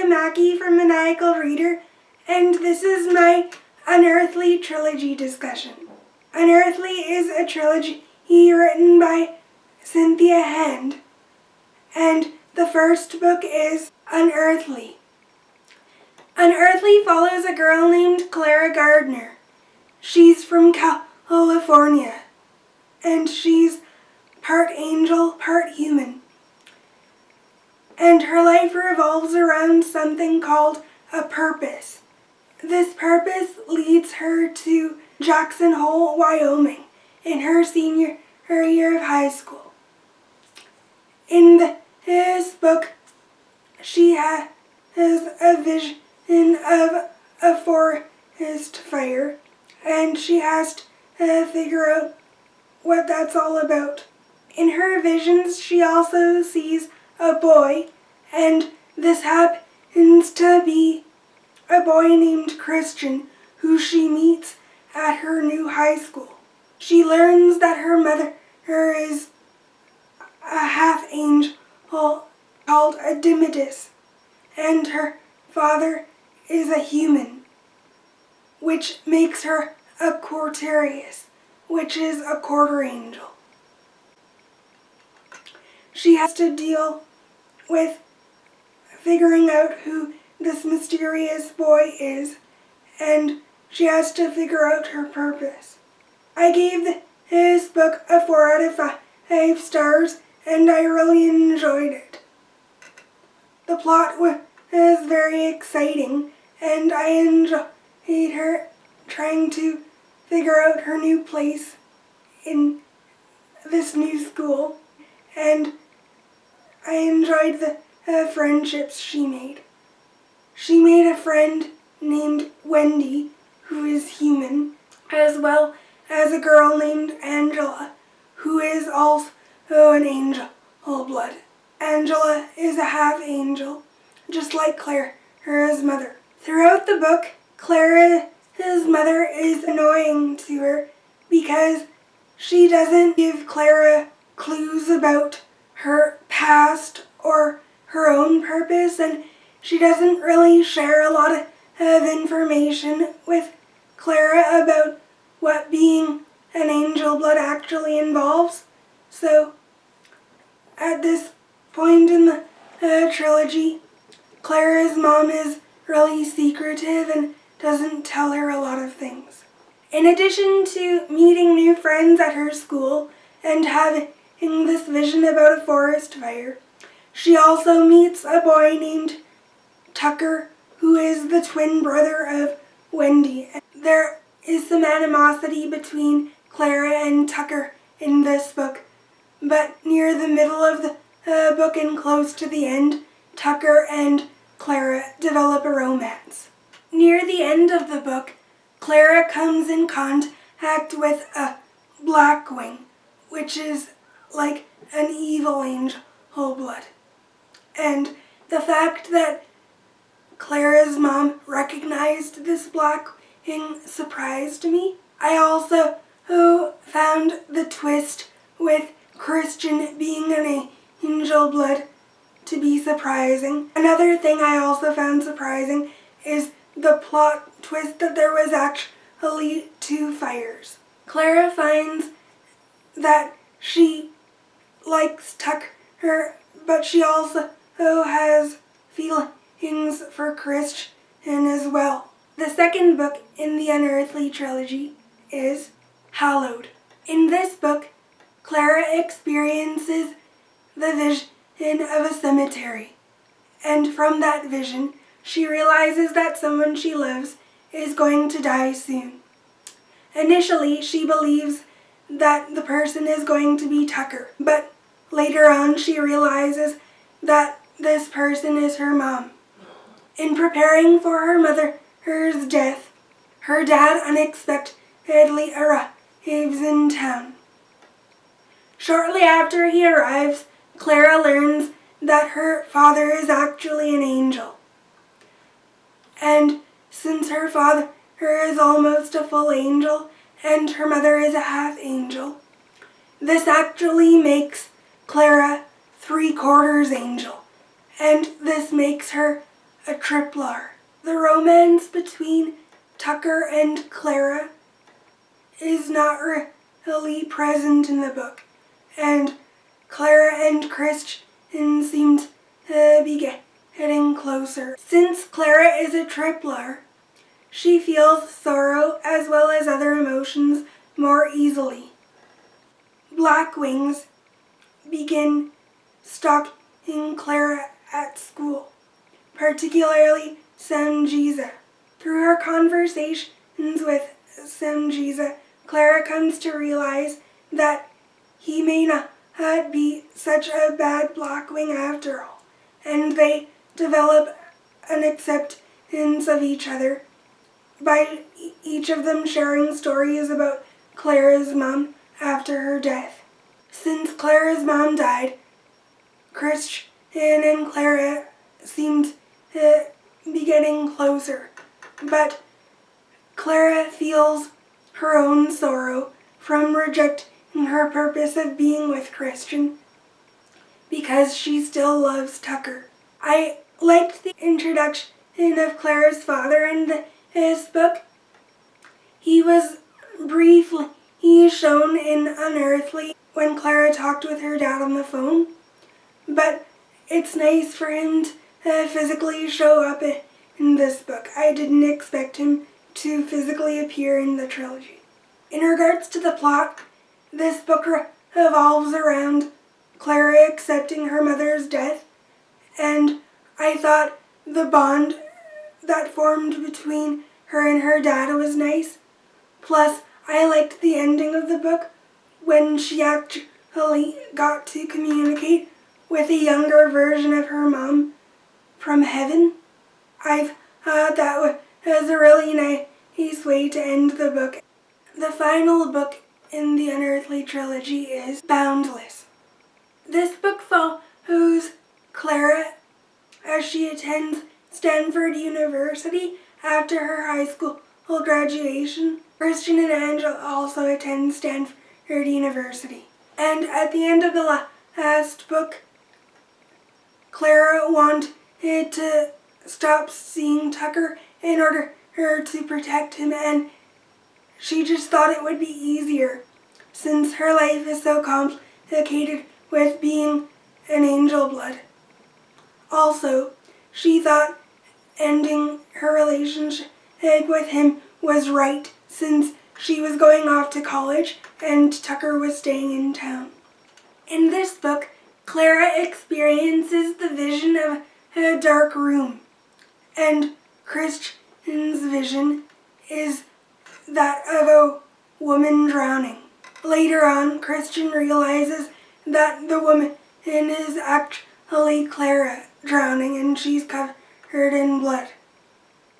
Mackie from Maniacal Reader, and this is my Unearthly Trilogy Discussion. Unearthly is a trilogy written by Cynthia Hand, and the first book is Unearthly. Unearthly follows a girl named Clara Gardner. She's from California, and she's part angel, part human. And her life revolves around something called a purpose. This purpose leads her to Jackson Hole, Wyoming, in her senior year of high school. In this book, she has a vision of a forest fire, and she has to figure out what that's all about. In her visions, she also sees a boy, and this happens to be a boy named Christian, who she meets at her new high school. She learns that her mother is a half-angel called a Dimidus, and her father is a human, which makes her a Quartarius, which is a quarter angel. She has to deal with figuring out who this mysterious boy is, and she has to figure out her purpose. I gave this book a 4 out of 5 stars, and I really enjoyed it. The plot was very exciting, and I enjoyed her trying to figure out her new place in this new school, and I enjoyed the friendships she made. She made a friend named Wendy, who is human, as well as a girl named Angela, who is also an angel blood. Angela is a half-angel, just like Clara's mother. Throughout the book, Clara's mother is annoying to her because she doesn't give Clara clues about her past or her own purpose, and she doesn't really share a lot of information with Clara about what being an angel blood actually involves. So, at this point in the trilogy, Clara's mom is really secretive and doesn't tell her a lot of things. In addition to meeting new friends at her school and having this vision about a forest fire, she also meets a boy named Tucker, who is the twin brother of Wendy. There is some animosity between Clara and Tucker in this book, but near the middle of the book and close to the end, Tucker and Clara develop a romance. Near the end of the book, Clara comes in contact with a Blackwing, which is like an evil angel blood. And the fact that Clara's mom recognized this Blackwing surprised me. I also found the twist with Christian being an angel blood to be surprising. Another thing I also found surprising is the plot twist that there was actually 2 fires. Clara finds that she likes Tucker, but she also has feelings for Christian as well. The second book in the Unearthly Trilogy is Hallowed. In this book, Clara experiences the vision of a cemetery, and from that vision, she realizes that someone she loves is going to die soon. Initially, she believes that the person is going to be Tucker, but later on she realizes that this person is her mom. In preparing for her mother's death, her dad unexpectedly arrives in town. Shortly after he arrives, Clara learns that her father is actually an angel. And since her father is almost a full angel and her mother is a half angel, this actually makes Clara 3/4 angel, and this makes her a triplar. The romance between Tucker and Clara is not really present in the book, and Clara and Christian seem to be getting closer. Since Clara is a triplar, she feels sorrow as well as other emotions more easily. Black Wings begin stalking Clara at school, particularly Sanjiza. Through her conversations with Sanjiza, Clara comes to realize that he may not be such a bad Blackwing after all, and they develop an acceptance of each other by each of them sharing stories about Clara's mom after her death. Since Clara's mom died, Christian and Clara seemed to be getting closer, but Clara feels her own sorrow from rejecting her purpose of being with Christian because she still loves Tucker. I liked the introduction of Clara's father in this book. He was briefly shown in Unearthly when Clara talked with her dad on the phone, but it's nice for him to physically show up in this book. I didn't expect him to physically appear in the trilogy. In regards to the plot, this book revolves around Clara accepting her mother's death, and I thought the bond that formed between her and her dad was nice. Plus, I liked the ending of the book when she actually got to communicate with a younger version of her mom from heaven. I thought that was a really nice way to end the book. The final book in the Unearthly Trilogy is Boundless. This book follows Clara as she attends Stanford University after her high school graduation. Christian and Angela also attend Stanford University. And at the end of the last book, Clara wanted to stop seeing Tucker in order to protect him, and she just thought it would be easier since her life is so complicated with being an angel blood. Also, she thought ending her relationship with him was right since she was going off to college and Tucker was staying in town. In this book, Clara experiences the vision of a dark room, and Christian's vision is that of a woman drowning. Later on, Christian realizes that the woman is actually Clara drowning and she's covered in blood.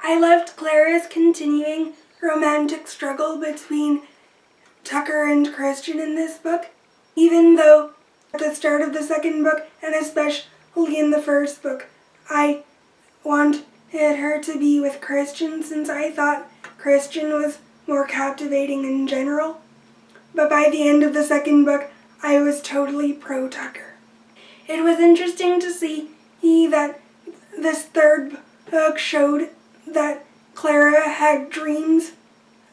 I loved Clara's continuing romantic struggle between Tucker and Christian in this book, even though at the start of the second book, and especially in the first book, I wanted her to be with Christian since I thought Christian was more captivating in general. But by the end of the second book, I was totally pro-Tucker. It was interesting to see that this third book showed that Clara had dreams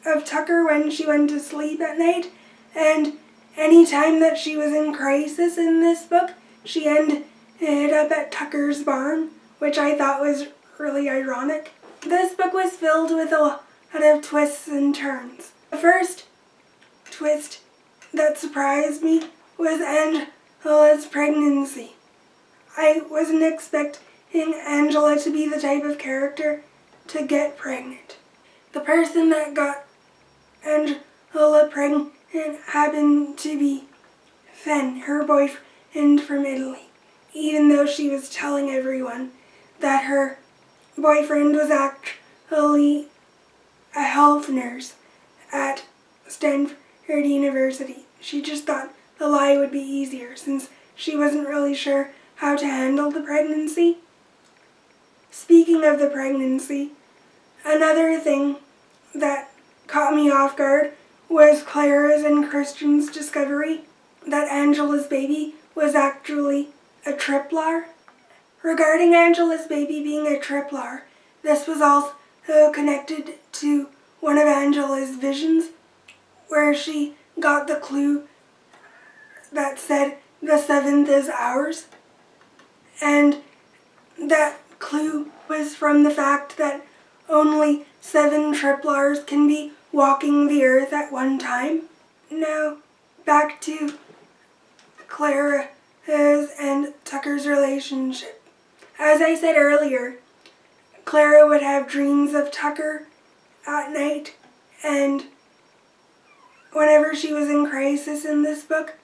of Tucker when she went to sleep at night, and any time that she was in crisis in this book, she ended up at Tucker's barn, which I thought was really ironic. This book was filled with a lot of twists and turns. The first twist that surprised me was Angela's pregnancy. I wasn't expecting Angela to be the type of character to get pregnant. The person that got Angela pregnant happened to be Fen, her boyfriend from Italy, even though she was telling everyone that her boyfriend was actually a health nurse at Stanford University. She just thought the lie would be easier since she wasn't really sure how to handle the pregnancy. Speaking of the pregnancy, another thing that caught me off guard was Clara's and Christian's discovery that Angela's baby was actually a triplar. Regarding Angela's baby being a triplar, this was also connected to one of Angela's visions, where she got the clue that said the seventh is ours. And that clue was from the fact that only 7 triplars can be walking the earth at one time. Now, back to Clara's and Tucker's relationship. As I said earlier, Clara would have dreams of Tucker at night, and whenever she was in crisis in this book,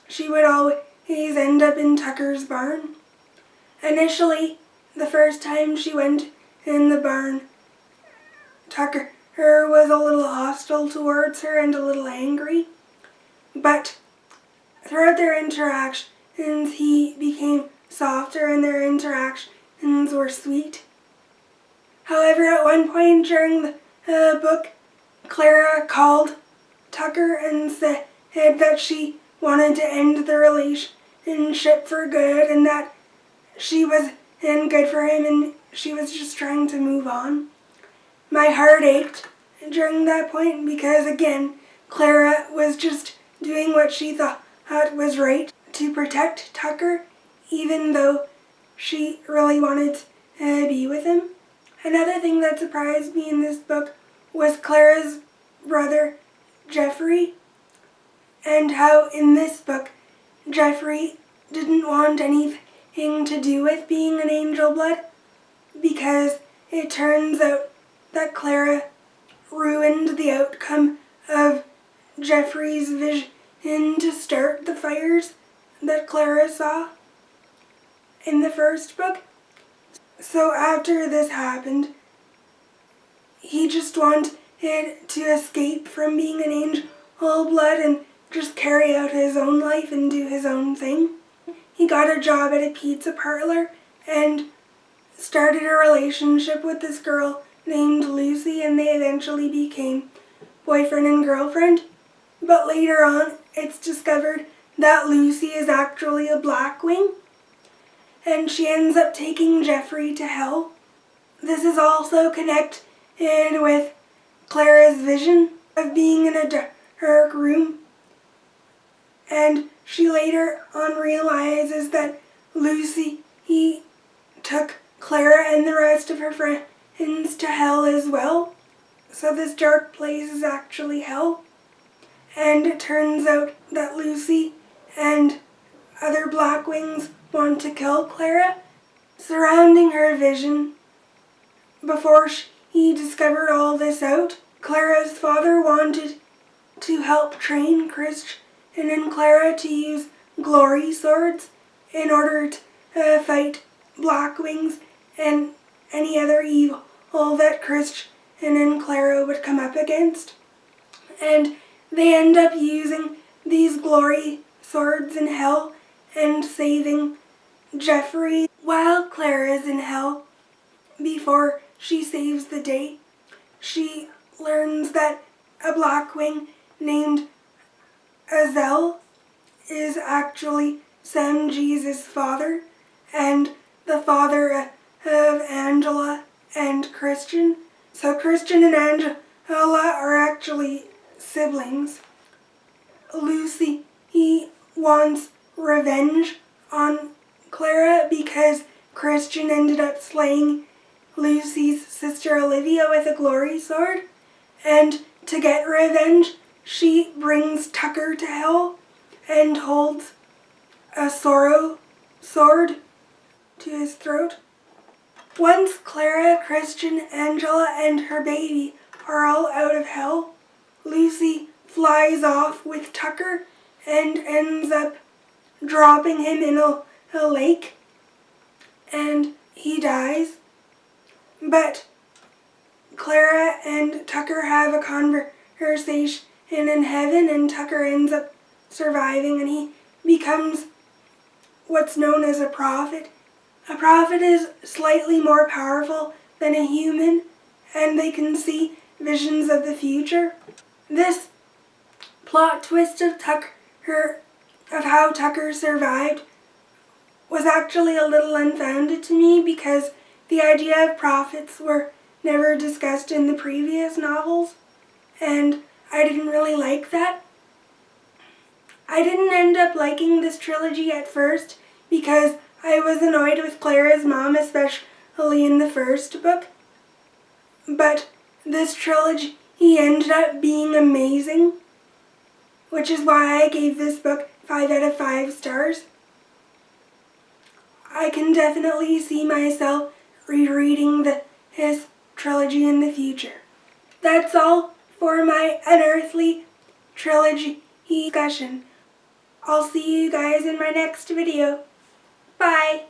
she would always end up in Tucker's barn. Initially, the first time she went in the barn, Tucker was a little hostile towards her and a little angry, but throughout their interactions, he became softer and their interactions were sweet. However, at one point during the book, Clara called Tucker and said that she wanted to end the relationship for good and that she was good for him and she was just trying to move on. My heart ached during that point because, again, Clara was just doing what she thought was right to protect Tucker, even though she really wanted to be with him. Another thing that surprised me in this book was Clara's brother, Jeffrey, and how in this book, Jeffrey didn't want anything to do with being an angel blood because it turns out that Clara ruined the outcome of Jeffrey's vision to start the fires that Clara saw in the first book. So after this happened, he just wanted to escape from being an angel blood and just carry out his own life and do his own thing. He got a job at a pizza parlor and started a relationship with this girl named Lucy, and they eventually became boyfriend and girlfriend. But later on, it's discovered that Lucy is actually a Blackwing, and she ends up taking Jeffrey to hell. This is also connected with Clara's vision of being in a dark room, and she later on realizes that Lucy took Clara and the rest of her friends to hell as well. So this dark place is actually hell. And it turns out that Lucy and other Blackwings want to kill Clara. Surrounding her vision, before he discovered all this out, Clara's father wanted to help train Christian and Clara to use glory swords in order to fight Blackwings and any other evil that Christian and Clara would come up against. And they end up using these glory swords in hell and saving Jeffrey while Clara is in hell. Before she saves the day, she learns that a Blackwing named Azel is actually Sam Jesus' father and the father of Angela and Christian. So Christian and Angela are actually siblings. Lucy, he wants revenge on Clara because Christian ended up slaying Lucy's sister Olivia with a glory sword, and to get revenge, she brings Tucker to hell and holds a sorrow sword to his throat. Once Clara, Christian, Angela, and her baby are all out of hell, Lucy flies off with Tucker and ends up dropping him in a lake, and he dies. But Clara and Tucker have a conversation in heaven, and Tucker ends up surviving, and he becomes what's known as a prophet. A prophet is slightly more powerful than a human, and they can see visions of the future. This plot twist of how Tucker survived was actually a little unfounded to me because the idea of prophets were never discussed in the previous novels, and I didn't really like that. I didn't end up liking this trilogy at first because I was annoyed with Clara's mom, especially in the first book. But this trilogy ended up being amazing, which is why I gave this book 5 out of 5 stars. I can definitely see myself rereading his trilogy in the future. That's all for my Unearthly Trilogy discussion. I'll see you guys in my next video. Bye!